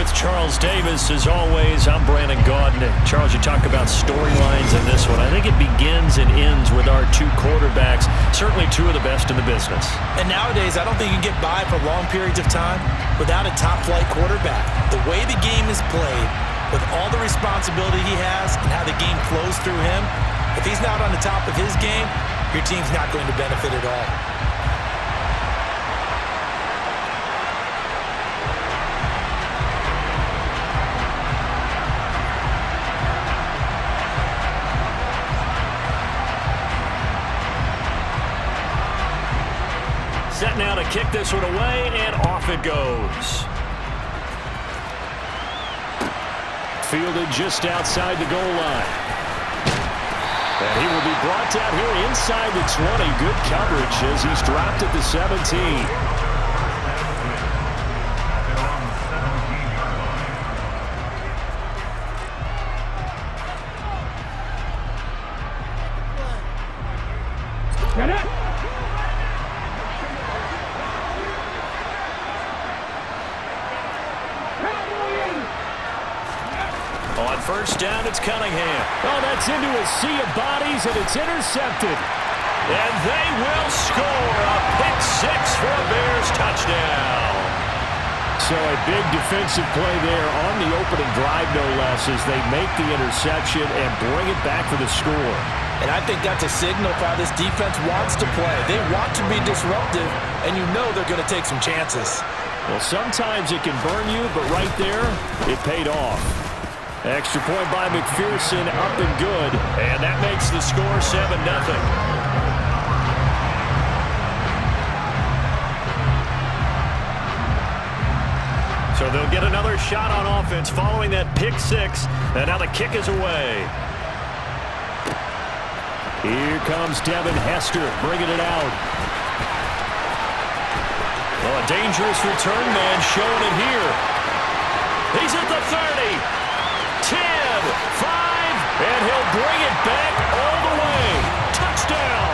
With Charles Davis, as always, I'm Brandon Gaudin. Charles, you talk about storylines in this one. I think it begins and ends with our two quarterbacks, certainly two of the best in the business. And nowadays, I don't think you can get by for long periods of time without a top-flight quarterback. The way the game is played, with all the responsibility he has and how the game flows through him, if he's not on the top of his game, your team's not going to benefit at all. Set now to kick this one away, and off it goes. Fielded just outside the goal line. And he will be brought down here inside the 20. Good coverage as he's dropped at the 17. On first down, it's Cunningham. Oh, that's into a sea of bodies, and it's intercepted. And they will score a pick six for a Bears touchdown. So a big defensive play there on the opening drive, no less, as they make the interception and bring it back for the score. And I think that's a signal for how this defense wants to play. They want to be disruptive, and you know they're going to take some chances. Well, sometimes it can burn you, but right there, it paid off. Extra point by McPherson, up and good. And that makes the score 7-0. So they'll get another shot on offense following that pick six. And now the kick is away. Here comes Devin Hester bringing it out. Well, a dangerous return man showing it here. He's at the 30. 10, 5, and he'll bring it back all the way. Touchdown.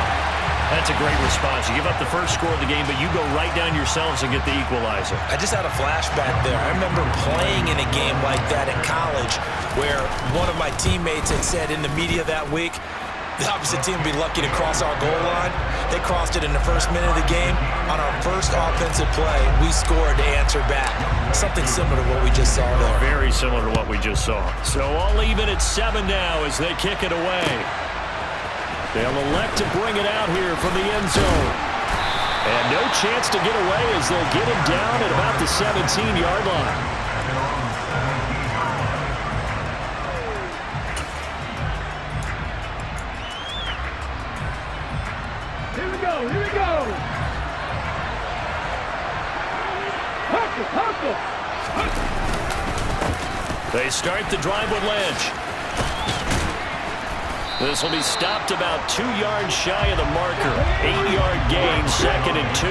That's a great response. You give up the first score of the game, but you go right down yourselves and get the equalizer. I just had a flashback there. I remember playing in a game like that in college where one of my teammates had said in the media that week, the opposite team would be lucky to cross our goal line. They crossed it in the first minute of the game. On our first offensive play, we scored to answer back. Something similar to what we just saw there. Very similar to what we just saw. So all even at 7 now as they kick it away. They'll elect to bring it out here from the end zone. And no chance to get away as they'll get him down at about the 17-yard line. Here we go. Hustle. They start the drive with Lynch. This will be stopped about 2 yards shy of the marker. 8-yard gain, 2nd and 2.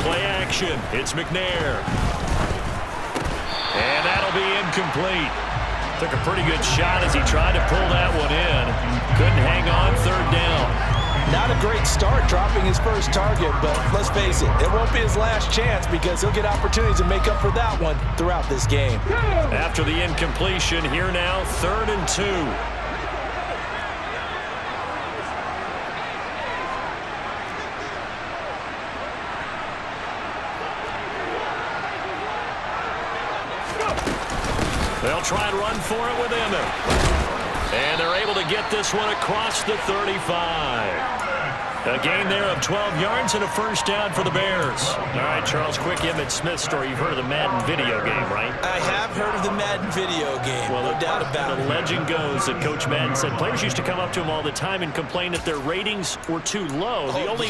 Play action. It's McNair. And that'll be incomplete. Took a pretty good shot as he tried to pull that one in. Couldn't hang on, 3rd down. Not a great start dropping his first target, but let's face it, it won't be his last chance because he'll get opportunities to make up for that one throughout this game. After the incompletion, here now, 3rd and 2. They'll try and run for it with Emmett. And they're able to get this one across the 35. A gain there of 12 yards and a first down for the Bears. All right, Charles, quick Emmitt Smith story. You've heard of the Madden video game, right? I have heard of the Madden video game, well, no doubt about it. The legend goes that Coach Madden said players used to come up to him all the time and complain that their ratings were too low. The only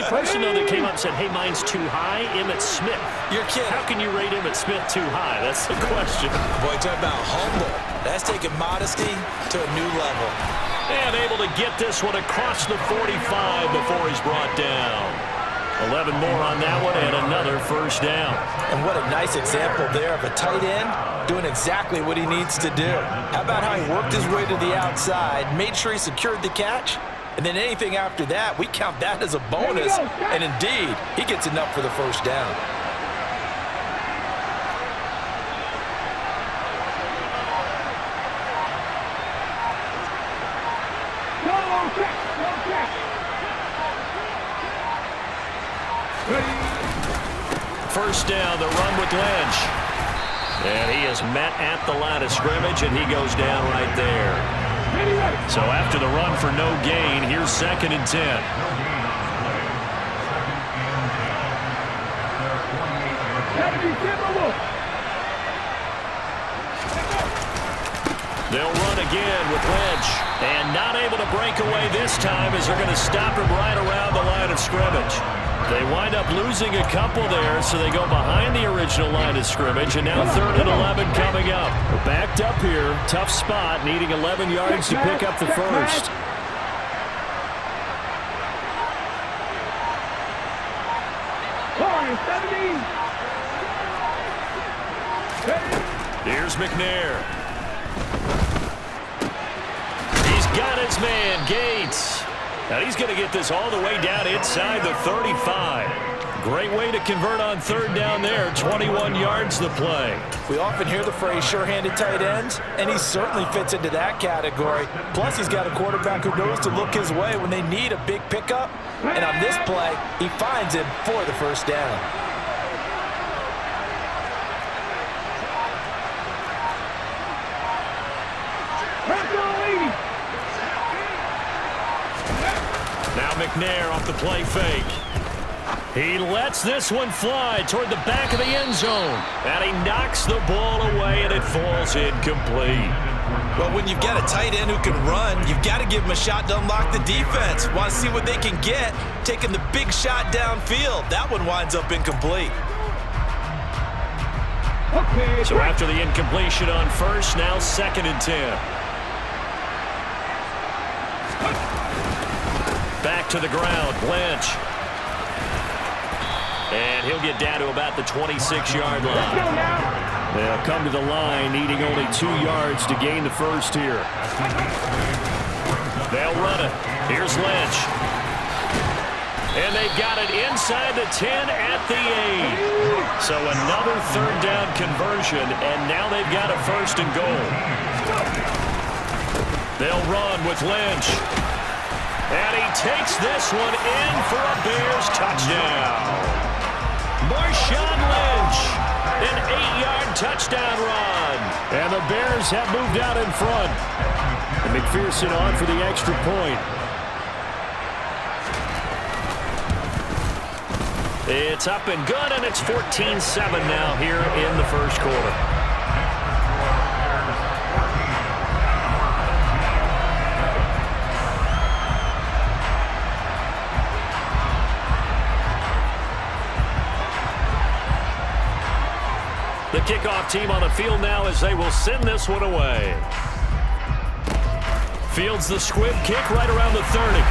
person, though, that came up and said, hey, mine's too high, Emmitt Smith. You're kidding. How can you rate Emmitt Smith too high? That's the question. Boy, talk about humble. That's taking modesty to a new level. And able to get this one across the 45 before he's brought down. 11 more on that one and another first down. And what a nice example there of a tight end doing exactly what he needs to do. How about how he worked his way to the outside, made sure he secured the catch, And then anything after that, we count that as a bonus. And indeed, he gets enough for the first down. First down, the run with Lynch. And he is met at the line of scrimmage, and he goes down right there. So after the run for no gain, here's 2nd and 10. They'll run again with Lynch. And not able to break away this time as they're going to stop him right around the line of scrimmage. They wind up losing a couple there, so they go behind the original line of scrimmage, and now 3rd and 11 coming up. We're backed up here. Tough spot, needing 11 yards to pick up the first. Here's McNair. He's got his man, Gates. And he's going to get this all the way down inside the 35. Great way to convert on 3rd down there. 21 yards the play. We often hear the phrase sure-handed tight ends, and he certainly fits into that category. Plus, he's got a quarterback who knows to look his way when they need a big pickup. And on this play, he finds him for the first down. Now McNair off the play fake. He lets this one fly toward the back of the end zone. And he knocks the ball away, and it falls incomplete. Well, when you've got a tight end who can run, you've got to give him a shot to unlock the defense. Want to see what they can get, taking the big shot downfield. That one winds up incomplete. So after the incompletion on first, now 2nd and 10. Back to the ground, Lynch. And he'll get down to about the 26-yard line. They'll come to the line, needing only 2 yards to gain the first here. They'll run it. Here's Lynch. And they've got it inside the 10 at the 8. So another 3rd down conversion, and now they've got a 1st and goal. They'll run with Lynch. And he takes this one in for a Bears touchdown. Marshawn Lynch, an 8-yard touchdown run. And the Bears have moved out in front. And McPherson on for the extra point. It's up and good, and it's 14-7 now here in the first quarter. The kickoff team on the field now as they will send this one away. Fields the squib kick right around the 30.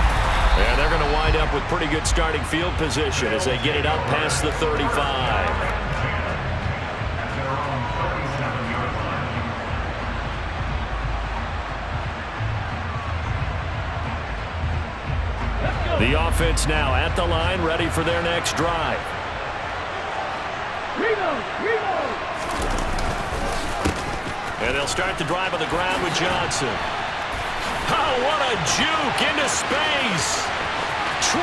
And they're going to wind up with pretty good starting field position as they get it up past the 35. The offense now at the line, ready for their next drive. And they'll start the drive on the ground with Johnson. Oh, what a juke into space. 20.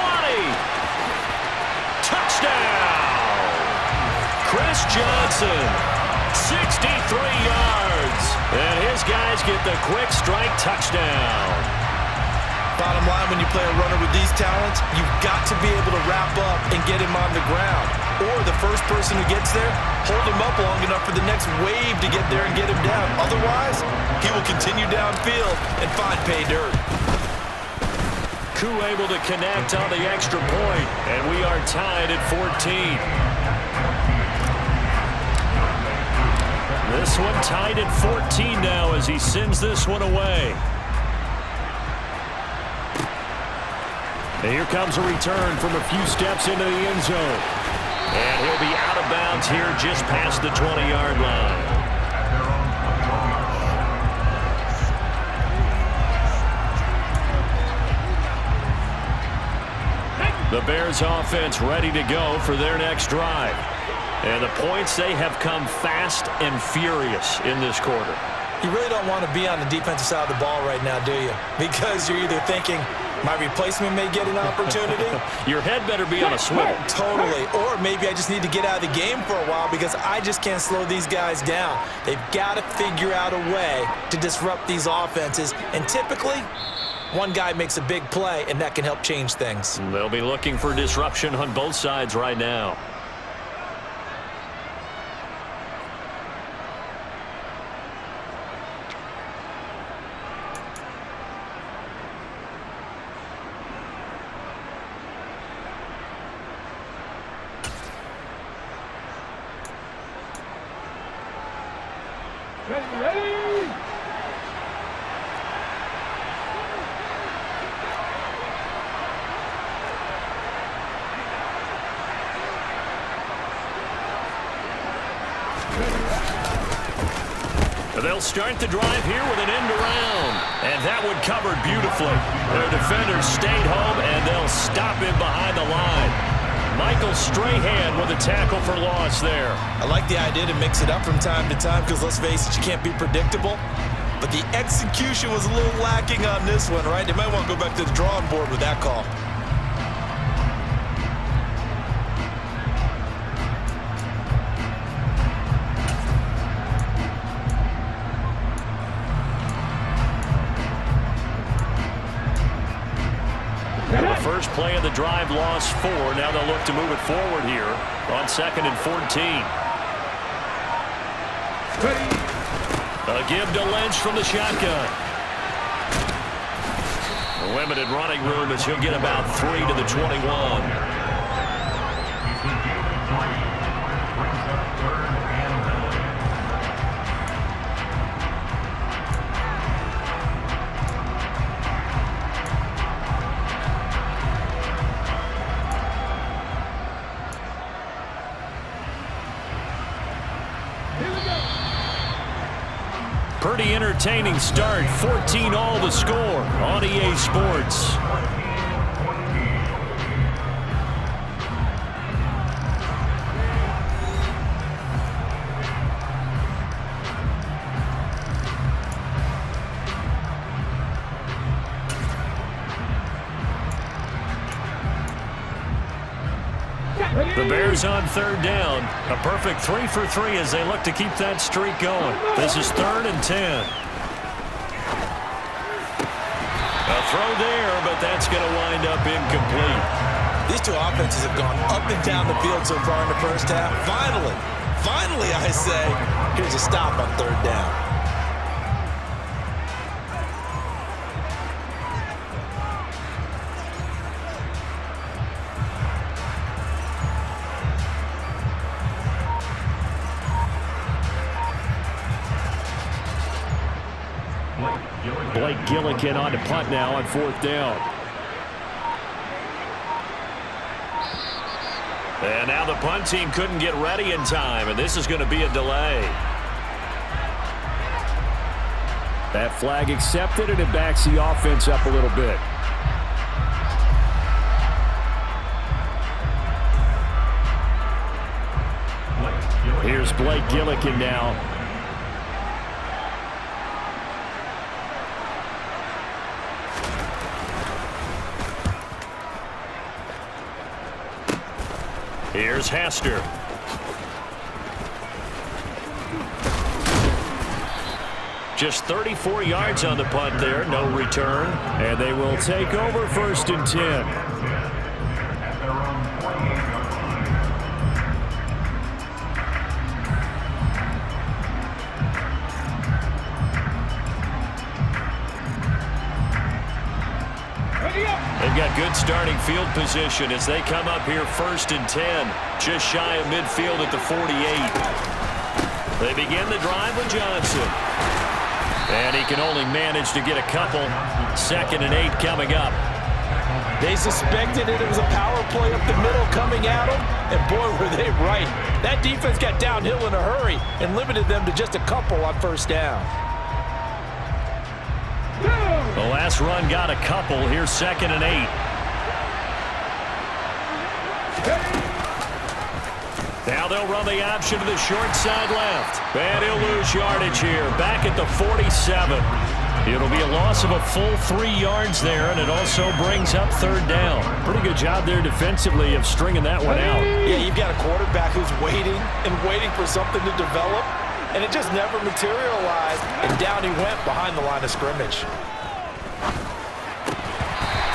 Touchdown. Chris Johnson, 63 yards. And his guys get the quick strike touchdown. Bottom line, when you play a runner with these talents, you've got to be able to wrap up and get him on the ground. Or the first person who gets there, hold him up long enough for the next wave to get there and get him down. Otherwise, he will continue downfield and find pay dirt. Koo able to connect on the extra point, and we are tied at 14. This one tied at 14 now as he sends this one away. And here comes a return from a few steps into the end zone. And he'll be out of bounds here just past the 20-yard line. The Bears offense ready to go for their next drive. And the points, they have come fast and furious in this quarter. You really don't want to be on the defensive side of the ball right now, do you? Because you're either thinking, my replacement may get an opportunity. Your head better be on a swivel. Totally. Or maybe I just need to get out of the game for a while because I just can't slow these guys down. They've got to figure out a way to disrupt these offenses. And typically, one guy makes a big play, and that can help change things. They'll be looking for disruption on both sides right now. Ready? They'll start the drive here with an end around. And that one covered beautifully. Their defenders stayed home, and they'll stop him behind the line. Michael Strahan with a tackle for loss there. I like the idea to mix it up from time to time because, let's face it, you can't be predictable. But the execution was a little lacking on this one, right? They might want to go back to the drawing board with that call. First play of the drive, lost 4. Now they'll look to move it forward here on 2nd and 14. A give to Lynch from the shotgun. A limited running room as he'll get about 3 to the 21. Pretty entertaining start. 14 all the score on EA Sports. The Bears on 3rd down. A perfect 3 for 3 as they look to keep that streak going. This is 3rd and 10. A throw there, but that's going to wind up incomplete. These two offenses have gone up and down the field so far in the first half. Finally, I say, here's a stop on 3rd down. Blake Gillikin on to punt now on 4th down. And now the punt team couldn't get ready in time, and this is going to be a delay. That flag accepted, and it backs the offense up a little bit. Here's Blake Gillikin now. Here's Hester. Just 34 yards on the punt there, no return. And they will take over 1st and 10. They've got good starting field position as they come up here 1st and 10, just shy of midfield at the 48. They begin the drive with Johnson. And he can only manage to get a couple. 2nd and 8 coming up. They suspected it was a power play up the middle coming at them, and boy, were they right. That defense got downhill in a hurry and limited them to just a couple on 1st down. The last run got a couple. Here's 2nd and 8. Now they'll run the option to the short side left. And he'll lose yardage here. Back at the 47. It'll be a loss of a full 3 yards there, and it also brings up third down. Pretty good job there defensively of stringing that one out. Yeah, you've got a quarterback who's waiting and waiting for something to develop, and it just never materialized, and down he went behind the line of scrimmage.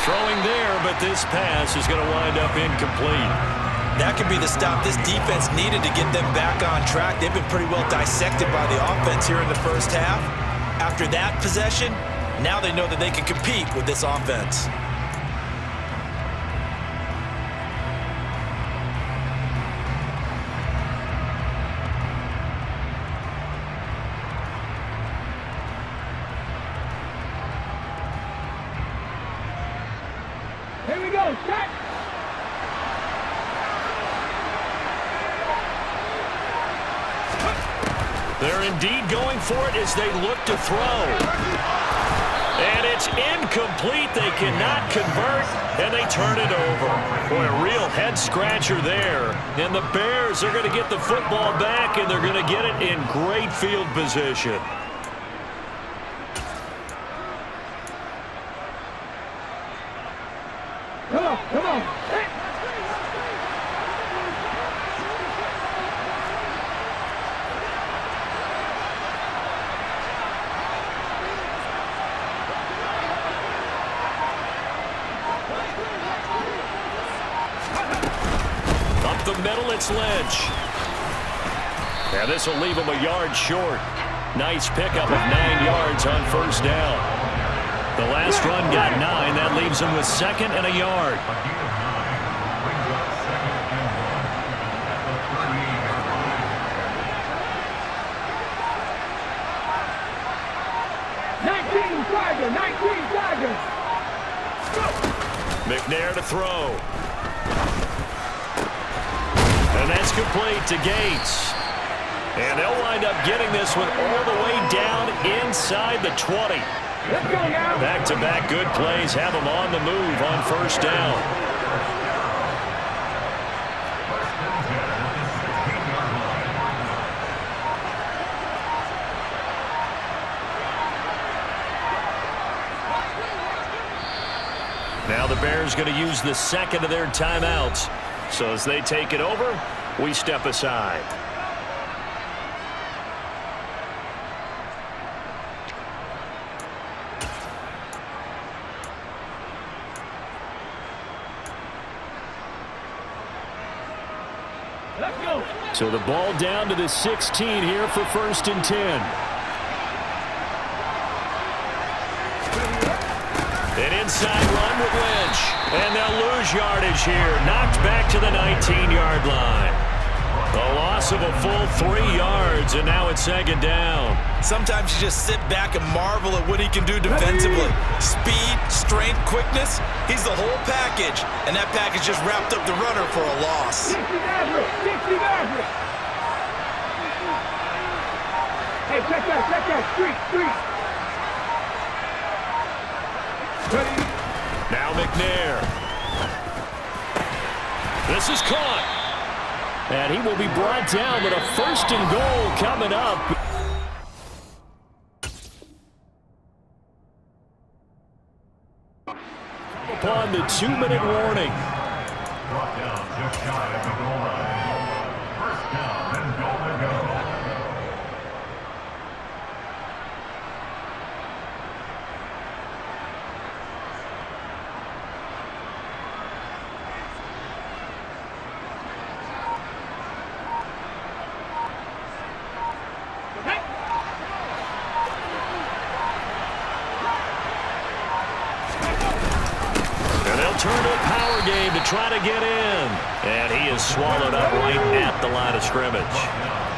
Throwing there, but this pass is going to wind up incomplete. That could be the stop this defense needed to get them back on track. They've been pretty well dissected by the offense here in the first half. After that possession, now they know that they can compete with this offense. Here we go, set! They're indeed going for it as they look to throw. And it's incomplete. They cannot convert, and they turn it over. Boy, a real head-scratcher there. And the Bears are going to get the football back, and they're going to get it in great field position. Come on, come on! Up the middle, it's Lynch. Now this will leave him a yard short. Nice pickup of 9 yards on first down. The last run got 9. That leaves him with 2nd and a yard. McNair to throw. And that's complete to Gates. And they'll wind up getting this one all the way down inside the 20. Let's go now. Back-to-back good plays have them on the move on first down. Now the Bears going to use the second of their timeouts. So as they take it over, we step aside. Let's go. So the ball down to the 16 here for 1st and 10. An inside run with Lynch. And they'll lose yardage here. Knocked back to the 19-yard line. A loss of a full 3 yards, and now it's 2nd down. Sometimes you just sit back and marvel at what he can do defensively. Speed, strength, quickness, he's the whole package. And that package just wrapped up the runner for a loss. 60 Maverick. Hey, check that. Street. Ready? Now McNair. This is caught. And he will be brought down with a 1st and goal coming up. Upon the 2-minute warning. Brought down just shy of the goal line. 1st down and goal to go. Turn to a power game to try to get in. And he is swallowed up right at the line of scrimmage.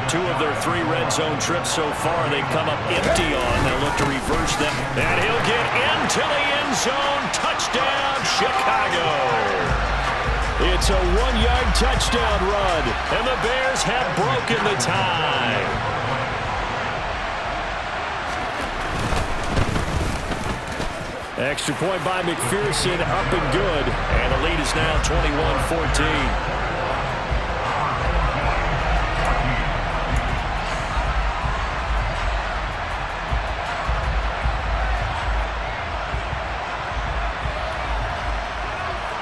2 of their 3 red zone trips so far they've come up empty on. They'll look to reverse them. And he'll get into the end zone. Touchdown, Chicago. It's a 1-yard touchdown run. And the Bears have broken the tie. Extra point by McPherson, up and good. And the lead is now 21-14.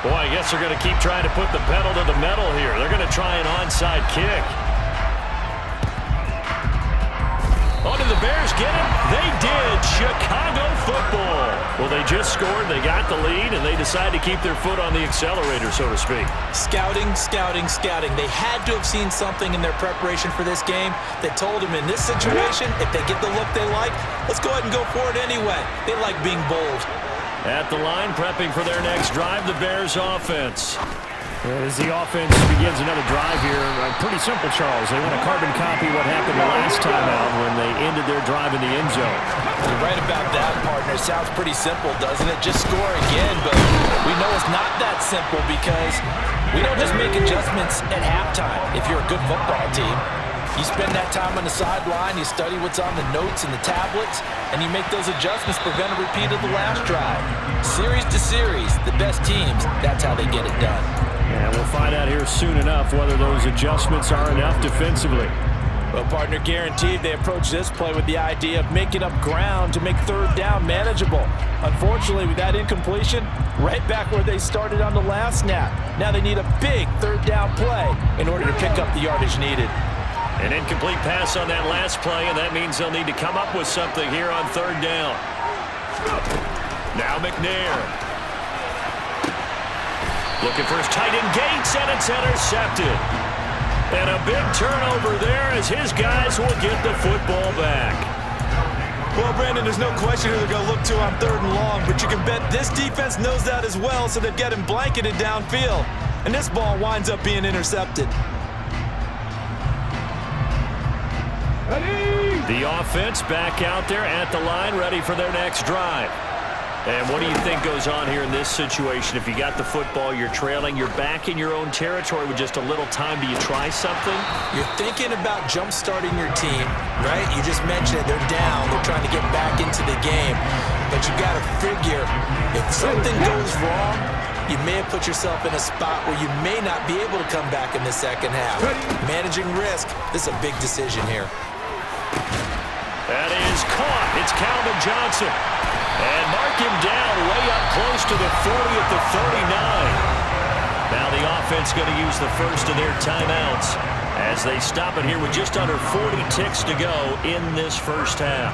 Boy, I guess they're going to keep trying to put the pedal to the metal here. They're going to try an onside kick. Oh, did the Bears get him? They did. Chicago football. Well, they just scored. They got the lead, and they decided to keep their foot on the accelerator, so to speak. Scouting, scouting, scouting. They had to have seen something in their preparation for this game that told them in this situation, if they get the look they like, let's go ahead and go for it anyway. They like being bold. At the line, prepping for their next drive, the Bears offense. As the offense begins another drive here, pretty simple, Charles. They want to carbon copy what happened the last time out when they ended their drive in the end zone. You're right about that, partner. Sounds pretty simple, doesn't it? Just score again, but we know it's not that simple because we don't just make adjustments at halftime if you're a good football team. You spend that time on the sideline, you study what's on the notes and the tablets, and you make those adjustments to prevent a repeat of the last drive. Series to series, the best teams, that's how they get it done. And we'll find out here soon enough whether those adjustments are enough defensively. Well, partner, guaranteed they approach this play with the idea of making up ground to make third down manageable. Unfortunately, with that incompletion, right back where they started on the last snap. Now they need a big third down play in order to pick up the yardage needed. An incomplete pass on that last play, and that means they'll need to come up with something here on third down. Now McNair. Looking for his tight end Gates, and it's intercepted. And a big turnover there as his guys will get the football back. Well, Brandon, there's no question who they're going to look to on third and long, but you can bet this defense knows that as well, so they've got him blanketed downfield. And this ball winds up being intercepted. The offense back out there at the line, ready for their next drive. And what do you think goes on here in this situation? If you got the football, you're trailing, you're back in your own territory with just a little time. Do you try something? You're thinking about jump-starting your team, right? You just mentioned it. They're down. They're trying to get back into the game. But you got to figure, if something goes wrong, you may have put yourself in a spot where you may not be able to come back in the second half. Managing risk, this is a big decision here. That is caught. It's Calvin Johnson. And mark him down way up close to the 40 at the 39. Now the offense going to use the first of their timeouts as they stop it here with just under 40 ticks to go in this first half.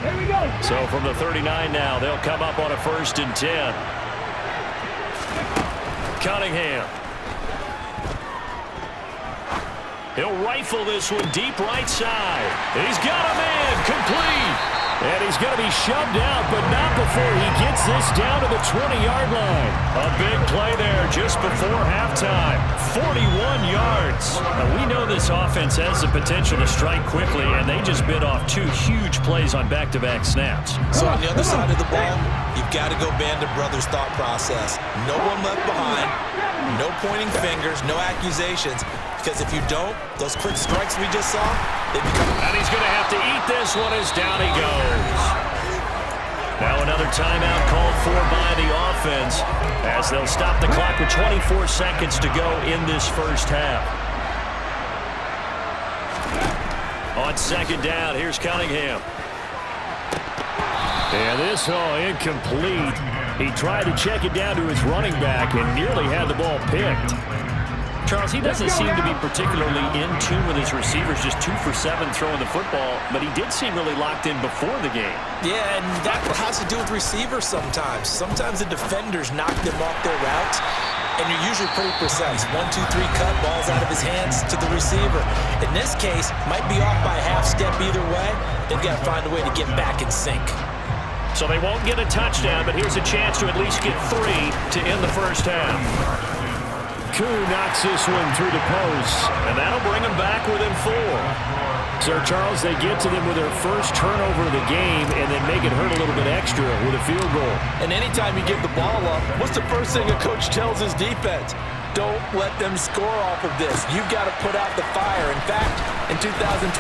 Here we go. So from the 39 now, they'll come up on a 1st and 10. Cunningham. He'll rifle this one deep right side. He's got a man complete. And he's going to be shoved out, but not before he gets this down to the 20-yard line. A big play there just before halftime. 41 yards. Now, we know this offense has the potential to strike quickly, and they just bit off 2 huge plays on back-to-back snaps. So on the other side of the ball, you've got to go Band of Brothers thought process. No one left behind, no pointing fingers, no accusations. Because if you don't, those quick strikes we just saw, they become... And he's going to have to eat this one as down he goes. Now another timeout called for by the offense as they'll stop the clock with 24 seconds to go in this first half. On 2nd down, here's Cunningham. And this incomplete. He tried to check it down to his running back and nearly had the ball picked. Charles, he doesn't seem to be particularly in tune with his receivers, just 2 for 7 throwing the football, but he did seem really locked in before the game. Yeah, and that has to do with receivers sometimes. Sometimes the defenders knock them off their route, and you're usually pretty precise. 1, 2, 3 cut, balls out of his hands to the receiver. In this case, might be off by a half step either way. They've got to find a way to get back in sync. So they won't get a touchdown, but here's a chance to at least get 3 to end the first half. Koo knocks this one through the post, and that'll bring them back within 4. Sir Charles, they get to them with their first turnover of the game and then make it hurt a little bit extra with a field goal. And anytime you give the ball up, what's the first thing a coach tells his defense? Don't let them score off of this. You've got to put out the fire. In fact, in 2021,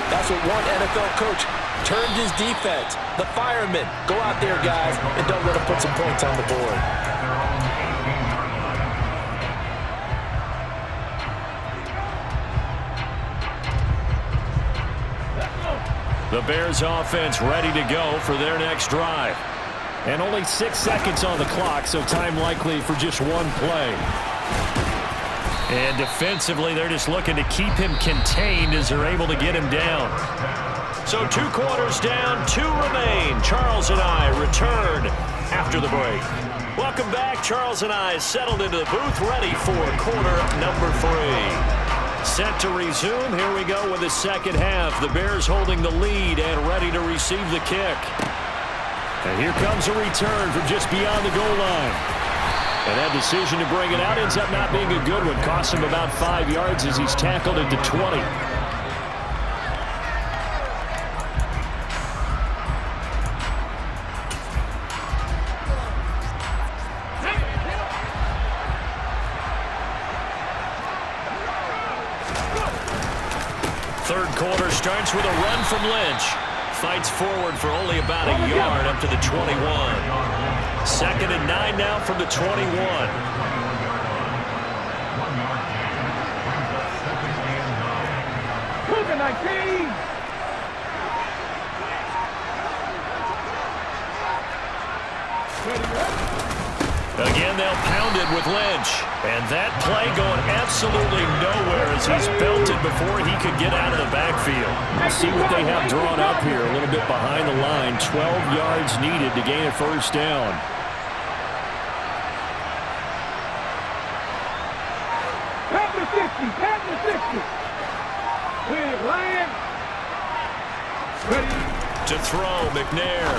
that's what one NFL coach turned his defense. The firemen. Go out there, guys, and don't let them put some points on the board. The Bears offense ready to go for their next drive. And only 6 seconds on the clock, so time likely for just one play. And defensively, they're just looking to keep him contained as they're able to get him down. So 2 quarters down, 2 remain. Charles and I return after the break. Welcome back. Charles and I settled into the booth, ready for quarter number 3. Set to resume. Here we go with the second half. The Bears holding the lead and ready to receive the kick. And here comes a return from just beyond the goal line. And that decision to bring it out ends up not being a good one. Cost him about 5 yards as he's tackled into 20. Third quarter starts with a run from Lynch. Fights forward for only about a yard up to the 21. 2nd and 9 now from the 21. Again, they'll pound it with Lynch. And that play going absolutely nowhere as he's belted before he could get out of the backfield. See what they have drawn up here, a little bit behind the line. 12 yards needed to gain a first down. Tap the 60, tap the 60. With Ryan. Ready. To throw, McNair.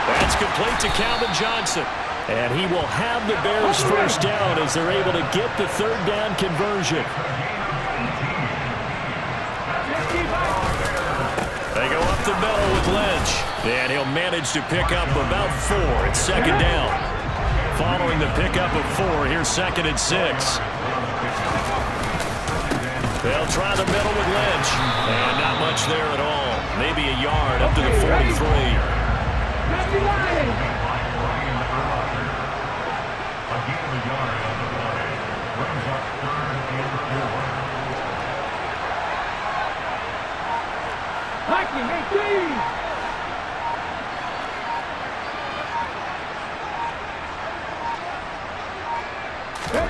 That's complete to Calvin Johnson. And he will have the Bears first down as they're able to get the third down conversion. They go up the middle with Lynch. And he'll manage to pick up about 4. It's second down. Following the pickup of 4, here's 2nd and 6. They'll try the middle with Lynch. And not much there at all. Maybe a yard up to the 43.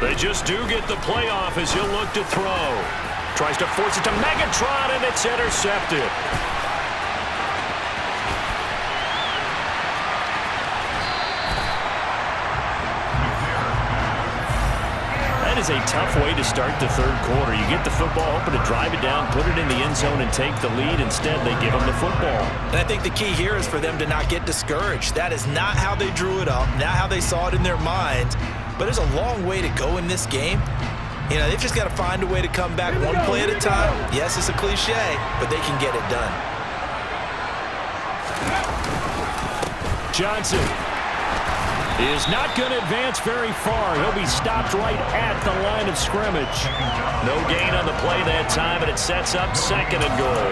They just do get the playoff as he'll look to throw. Tries to force it to Megatron, and it's intercepted. That is a tough way to start the third quarter. You get the football, hoping to drive it down, put it in the end zone, and take the lead. Instead, they give them the football. And I think the key here is for them to not get discouraged. That is not how they drew it up, not how they saw it in their minds. But there's a long way to go in this game. You know, they've just got to find a way to come back one play at a time. Yes, it's a cliche, but they can get it done. Johnson is not going to advance very far. He'll be stopped right at the line of scrimmage. No gain on the play that time, and it sets up 2nd and goal.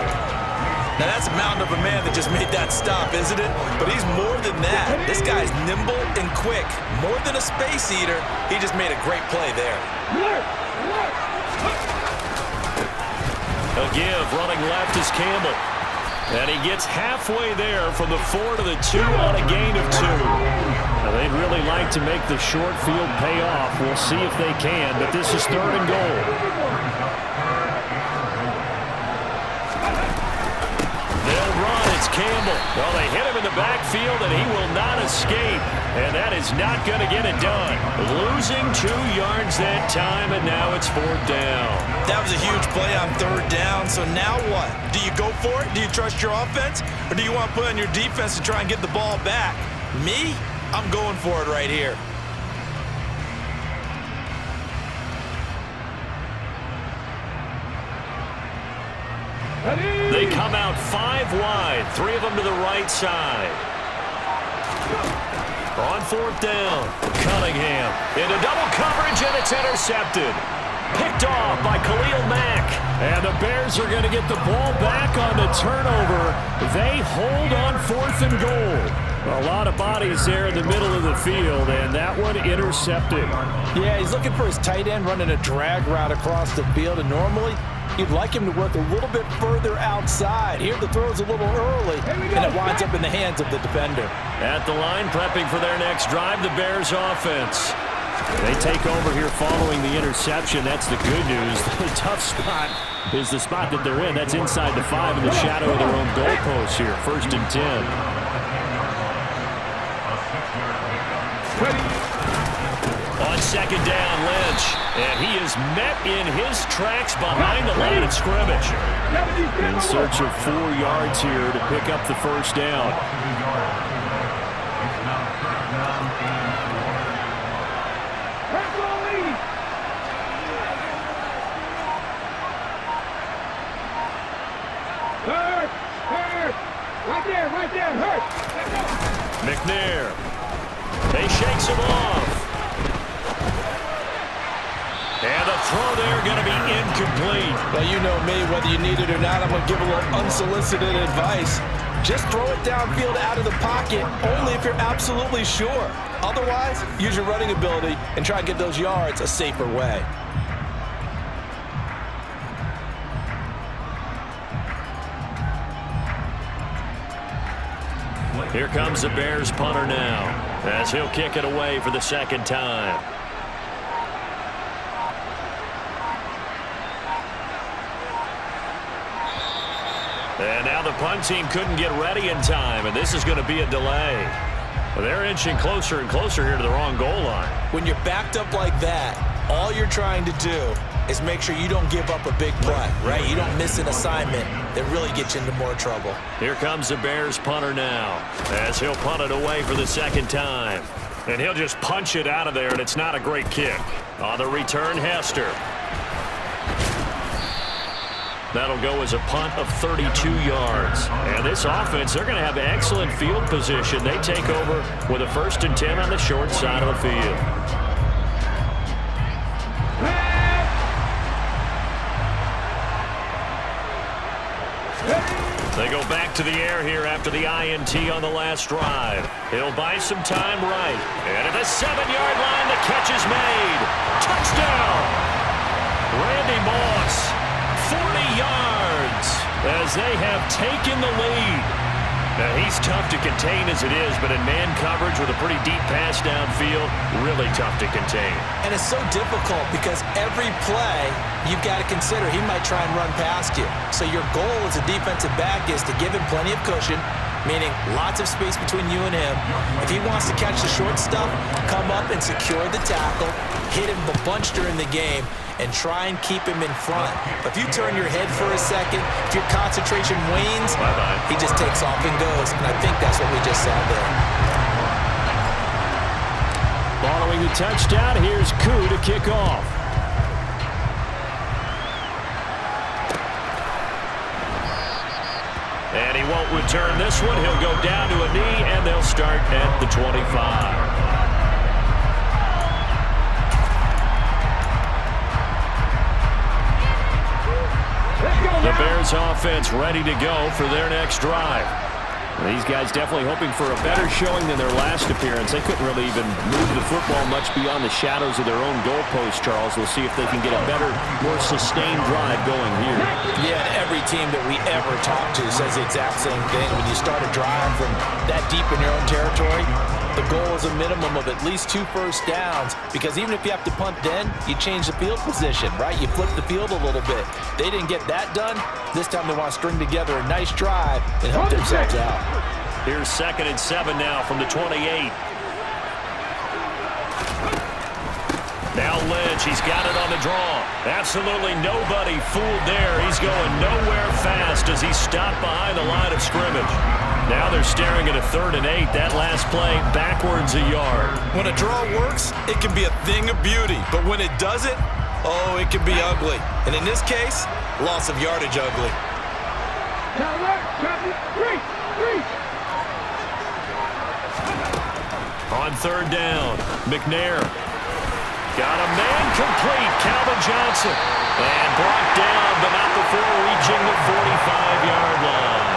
Now, that's a mountain of a man that just made that stop, isn't it? But he's more than that. This guy's nimble and quick. More than a space eater, he just made a great play there. He'll give. Running left is Campbell. And he gets halfway there from the 4 to the 2 on a gain of 2. Now, they'd really like to make the short field pay off. We'll see if they can, but this is 3rd and goal. They'll run. It's Campbell. Well, they hit him in the backfield, and he will not escape. And that is not going to get it done. Losing 2 yards that time, and now it's 4th down. That was a huge play on 3rd down, so now what? Do you go for it? Do you trust your offense? Or do you want to put on your defense to try and get the ball back? Me? I'm going for it right here. They come out 5 wide, 3 of them to the right side. On 4th down, Cunningham into double coverage, and it's intercepted. Picked off by Khalil Mack. And the Bears are going to get the ball back on the turnover. They hold on 4th and goal. A lot of bodies there in the middle of the field, and that one intercepted. Yeah, he's looking for his tight end running a drag route across the field, and normally You'd like him to work a little bit further outside. Here the throw's a little early, and it winds up in the hands of the defender. At the line, prepping for their next drive, the Bears offense. They take over here following the interception. That's the good news. The tough spot is the spot that they're in. That's inside the 5 in the shadow of their own goalpost here. 1st and 10. On 2nd down, Lynch. And he is met in his tracks behind the line of scrimmage. In search of 4 yards here to pick up the 1st down. Right there, hurt. McNair. They shakes him off. And the throw there going to be incomplete. Well, you know me, whether you need it or not, I'm going to give a little unsolicited advice. Just throw it downfield out of the pocket, only if you're absolutely sure. Otherwise, use your running ability and try and get those yards a safer way. Here comes the Bears punter now, as he'll kick it away for the 2nd time. And now the punt team couldn't get ready in time, and this is going to be a delay. They're inching closer and closer here to the wrong goal line. When you're backed up like that, all you're trying to do is make sure you don't give up a big play, right? You don't miss an assignment that really gets you into more trouble. Here comes the Bears punter now, as he'll punt it away for the 2nd time. And he'll just punch it out of there, and it's not a great kick. On the return, Hester. That'll go as a punt of 32 yards. And this offense, they're going to have excellent field position. They take over with a 1st and 10 on the short side of the field. They go back to the air here after the INT on the last drive. He'll buy some time right. And at the 7-yard line, the catch is made. Touchdown! Randy Moss, 40 yards, as they have taken the lead. Now, he's tough to contain as it is, but in man coverage with a pretty deep pass downfield, really tough to contain. And it's so difficult because every play you've got to consider he might try and run past you. So your goal as a defensive back is to give him plenty of cushion, meaning lots of space between you and him. If he wants to catch the short stuff, come up and secure the tackle, hit him a bunch during the game, and try and keep him in front. If you turn your head for a second, if your concentration wanes, he just takes off and goes. And I think that's what we just saw there. Following the touchdown, here's Koo to kick off. And he won't return this one. He'll go down to a knee, and they'll start at the 25. The Bears offense ready to go for their next drive. These guys definitely hoping for a better showing than their last appearance. They couldn't really even move the football much beyond the shadows of their own goalpost, Charles. We'll see if they can get a better, more sustained drive going here. Yeah, and every team that we ever talk to says the exact same thing. When you start a drive from that deep in your own territory, the goal is a minimum of at least 2 first downs, because even if you have to punt then, you change the field position, right? You flip the field a little bit. They didn't get that done. This time they want to string together a nice drive and help themselves out. Here's 2nd and 7 now from the 28. Now Lynch, he's got it on the draw. Absolutely nobody fooled there. He's going nowhere fast as he stopped behind the line of scrimmage. Now they're staring at a 3rd and 8. That last play, backwards a yard. When a draw works, it can be a thing of beauty. But when it doesn't, oh, it can be ugly. And in this case, loss of yardage ugly. On 3rd down, McNair. Got a man complete, Calvin Johnson. And brought down, but not before reaching the 45-yard line.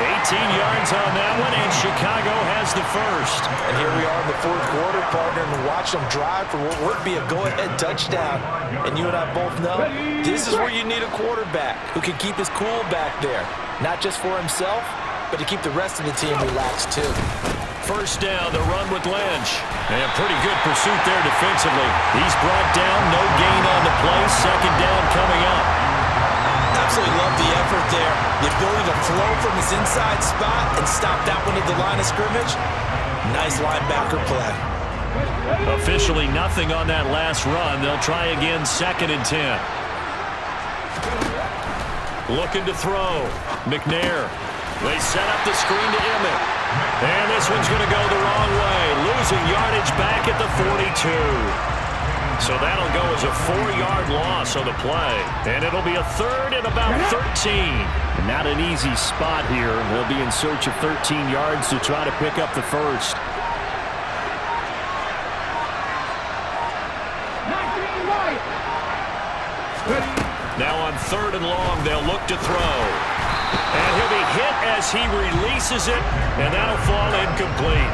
18 yards on that one, and Chicago has the first. And here we are in the fourth quarter, partner, and watch them drive for what would be a go-ahead touchdown. And you and I both know this is where you need a quarterback who can keep his cool back there, not just for himself, but to keep the rest of the team relaxed too. First down, the run with Lynch. And pretty good pursuit there defensively. He's brought down, no gain on the play. Second down coming up. Absolutely love the effort there. The ability to flow from his inside spot and stop that one at the line of scrimmage. Nice linebacker play. Officially nothing on that last run. They'll try again, 2nd and 10. Looking to throw. McNair. They set up the screen to Emmett. And this one's going to go the wrong way. Losing yardage back at the 42. So that'll go as a 4-yard loss on the play. And it'll be a 3rd and about 13. Not an easy spot here. They'll be in search of 13 yards to try to pick up the first. 19 right. Now on 3rd and long, they'll look to throw. And he'll be hit as he releases it, and that'll fall incomplete.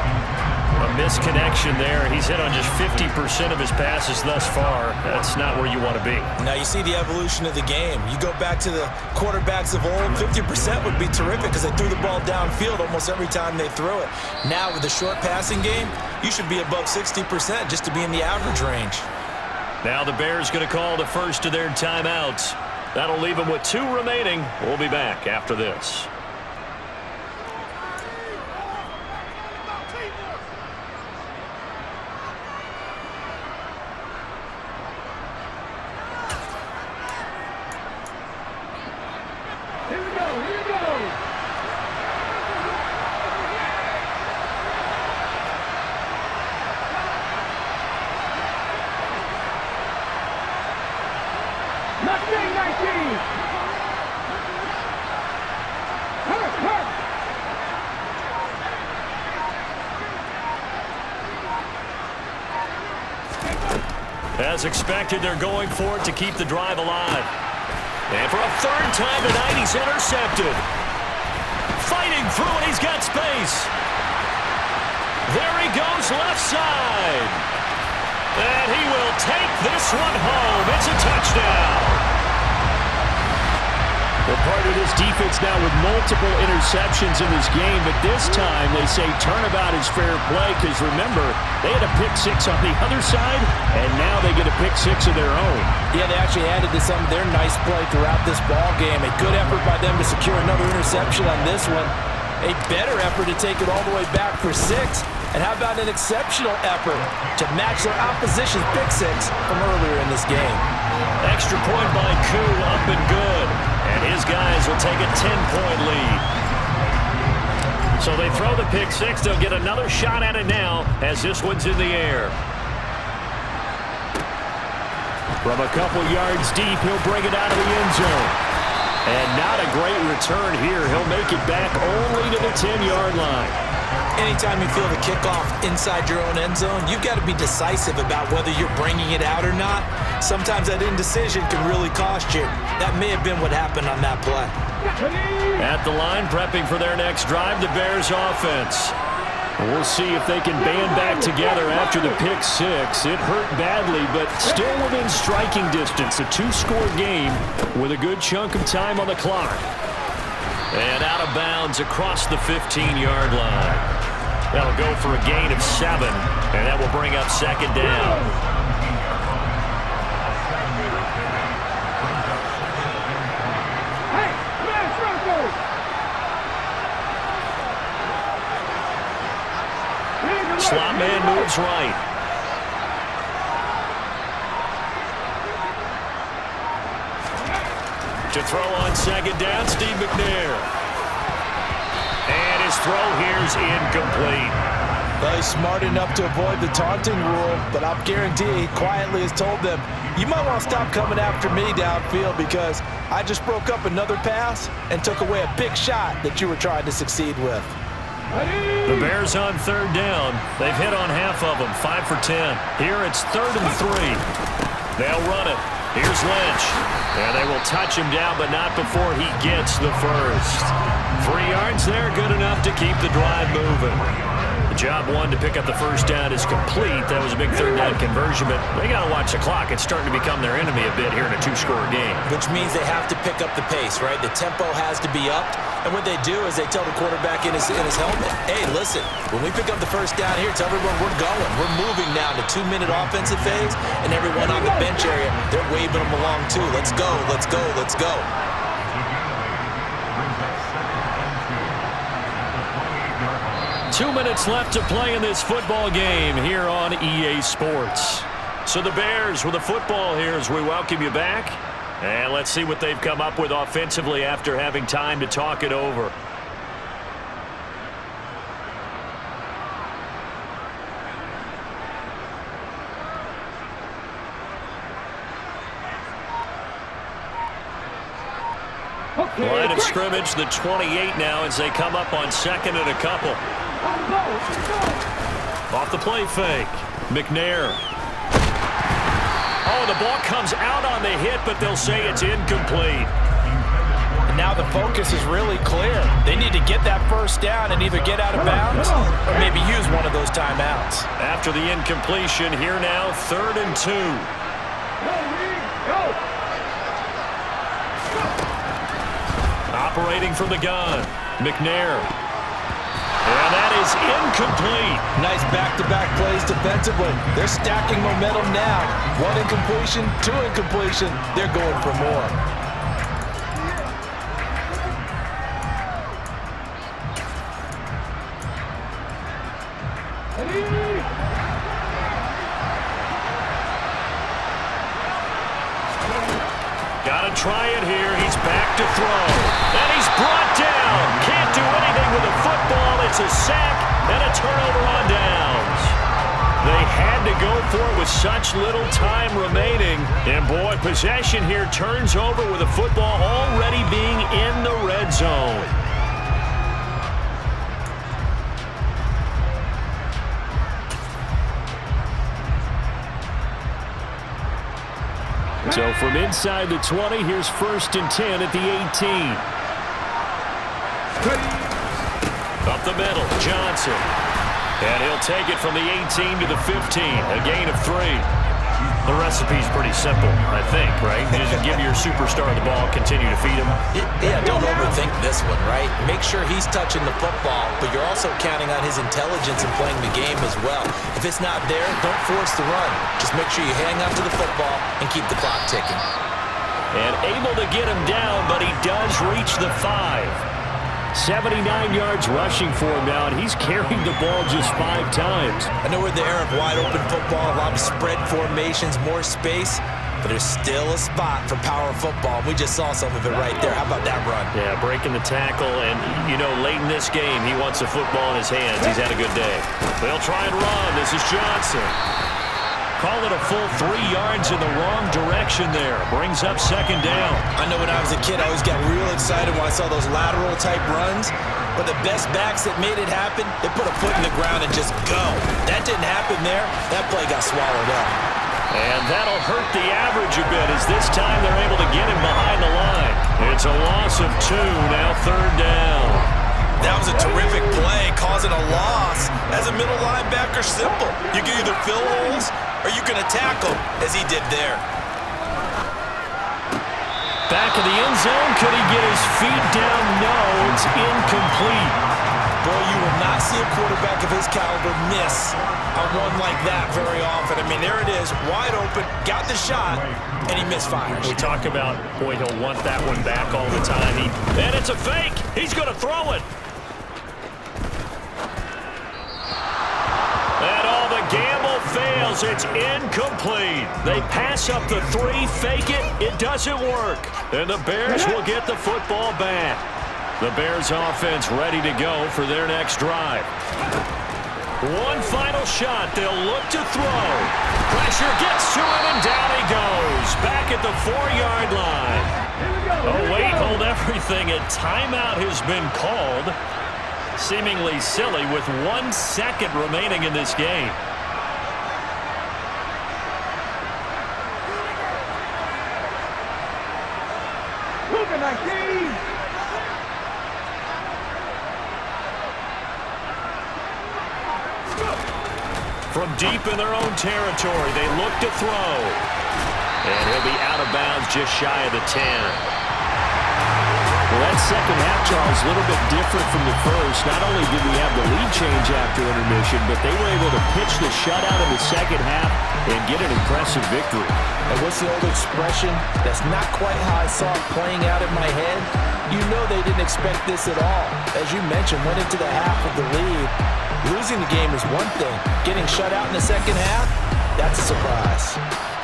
A misconnection there. He's hit on just 50% of his passes thus far. That's not where you want to be. Now you see the evolution of the game. You go back to the quarterbacks of old, 50% would be terrific because they threw the ball downfield almost every time they threw it. Now with the short passing game, you should be above 60% just to be in the average range. Now the Bears going to call the first of their timeouts. That'll leave them with 2 remaining. We'll be back after this. Here we go, here we go. Mustang 19. Hurt. As expected, they're going for it to keep the drive alive. And for a 3rd time tonight, he's intercepted. Fighting through it, he's got space. There he goes, left side. And he will take this one home. It's a touchdown. Well, part of this defense now with multiple interceptions in this game, but this time they say turnabout is fair play because, remember, they had a pick 6 on the other side, and now they get a pick 6 of their own. Yeah, they actually added to some of their nice play throughout this ball game. A good effort by them to secure another interception on this one. A better effort to take it all the way back for 6. And how about an exceptional effort to match their opposition's pick 6 from earlier in this game? Extra point by Koo, up and good. And his guys will take a 10-point lead. So they throw the pick 6. They'll get another shot at it now as this one's in the air. From a couple yards deep, he'll bring it out of the end zone. And not a great return here. He'll make it back only to the 10-yard line. Anytime you feel the kickoff inside your own end zone, you've got to be decisive about whether you're bringing it out or not. Sometimes that indecision can really cost you. That may have been what happened on that play. At the line, prepping for their next drive, the Bears offense. We'll see if they can band back together after the pick 6. It hurt badly, but still within striking distance. A 2-score game with a good chunk of time on the clock. And out of bounds across the 15-yard line. That'll go for a gain of 7, and that will bring up 2nd down. Hey, smash Broncos. Slot man moves right. To throw on 2nd down, Steve McNair. And his throw here's incomplete. Well, he's smart enough to avoid the taunting rule, but I'll guarantee he quietly has told them, you might want to stop coming after me downfield because I just broke up another pass and took away a big shot that you were trying to succeed with. The Bears on 3rd down. They've hit on half of them, 5 for 10. Here it's 3rd and 3. They'll run it. Here's Lynch. And they will touch him down, but not before he gets the first. 3 yards there, good enough to keep the drive moving. The job one to pick up the first down is complete. That was a big third down conversion, but they got to watch the clock. It's starting to become their enemy a bit here in a 2-score game. Which means they have to pick up the pace, right? The tempo has to be upped. And what they do is they tell the quarterback in his helmet, hey, listen, when we pick up the first down here, tell everyone we're going. We're moving now to 2-minute offensive phase, and everyone on the bench area, they're waving them along too. Let's go, let's go, let's go. 2 minutes left to play in this football game here on EA Sports. So the Bears with the football here as we welcome you back. And let's see what they've come up with offensively after having time to talk it over. Line of scrimmage, the 28 now as they come up on 2nd and a couple. Off the play fake. McNair. Oh, the ball comes out on the hit, but they'll say it's incomplete. And now the focus is really clear. They need to get that first down and either get out of bounds or maybe use one of those timeouts. After the incompletion, here now, 3rd and 2. Operating from the gun, McNair. And that is incomplete. Nice back-to-back plays defensively. They're stacking momentum now. 1 incompletion, 2 incompletion. They're going for more. Gotta try it here. He's back to throw. And he's brought down. Can't do anything with the football. It's a sack and a turnover on downs. They had to go for it with such little time remaining. And boy, possession here turns over with the football already being in the red zone. So from inside the 20, here's 1st and 10 at the 18. Up the middle, Johnson. And he'll take it from the 18 to the 15, a gain of 3. The recipe's pretty simple, I think, right? Just give your superstar the ball, continue to feed him. Yeah, don't overthink this one, right? Make sure he's touching the football, but you're also counting on his intelligence in playing the game as well. If it's not there, don't force the run. Just make sure you hang on to the football and keep the clock ticking. And able to get him down, but he does reach the 5. 79 yards rushing for him now, and he's carried the ball just 5 times. I know we're in the era of wide-open football, a lot of spread formations, more space, but there's still a spot for power football. We just saw some of it right there. How about that run? Yeah, breaking the tackle, and, you know, late in this game, he wants the football in his hands. He's had a good day. They'll try and run. This is Johnson. Call it a full 3 yards in the wrong direction there. Brings up 2nd down. I know when I was a kid, I always got real excited when I saw those lateral-type runs. But the best backs that made it happen, they put a foot in the ground and just go. That didn't happen there. That play got swallowed up. And that'll hurt the average a bit as this time they're able to get him behind the line. It's a loss of 2, now 3rd down. That was a terrific play, causing a loss. As a middle linebacker, simple. You can either fill holes or you can attack them, as he did there. Back of the end zone. Could he get his feet down? No, it's incomplete. Boy, you will not see a quarterback of his caliber miss a one like that very often. I mean, there it is, wide open, got the shot, and he misfires. We talk about, boy, he'll want that one back all the time. And it's a fake. He's going to throw it. And all the gamble fails. It's incomplete. They pass up the 3, fake it. It doesn't work. And the Bears will get the football back. The Bears offense ready to go for their next drive. One final shot. They'll look to throw. Pressure gets to him, and down he goes. Back at the 4-yard line. Oh, wait, hold everything. A timeout has been called. Seemingly silly with 1 second remaining in this game. From deep in their own territory, they look to throw. And he'll be out of bounds just shy of the 10. Well, that second half, Charles, a little bit different from the first. Not only did we have the lead change after intermission, but they were able to pitch the shutout in the second half and get an impressive victory. And what's the old expression? That's not quite how I saw it playing out in my head. You know they didn't expect this at all. As you mentioned, went into the half with the lead. Losing the game is one thing. Getting shut out in the second half, that's a surprise.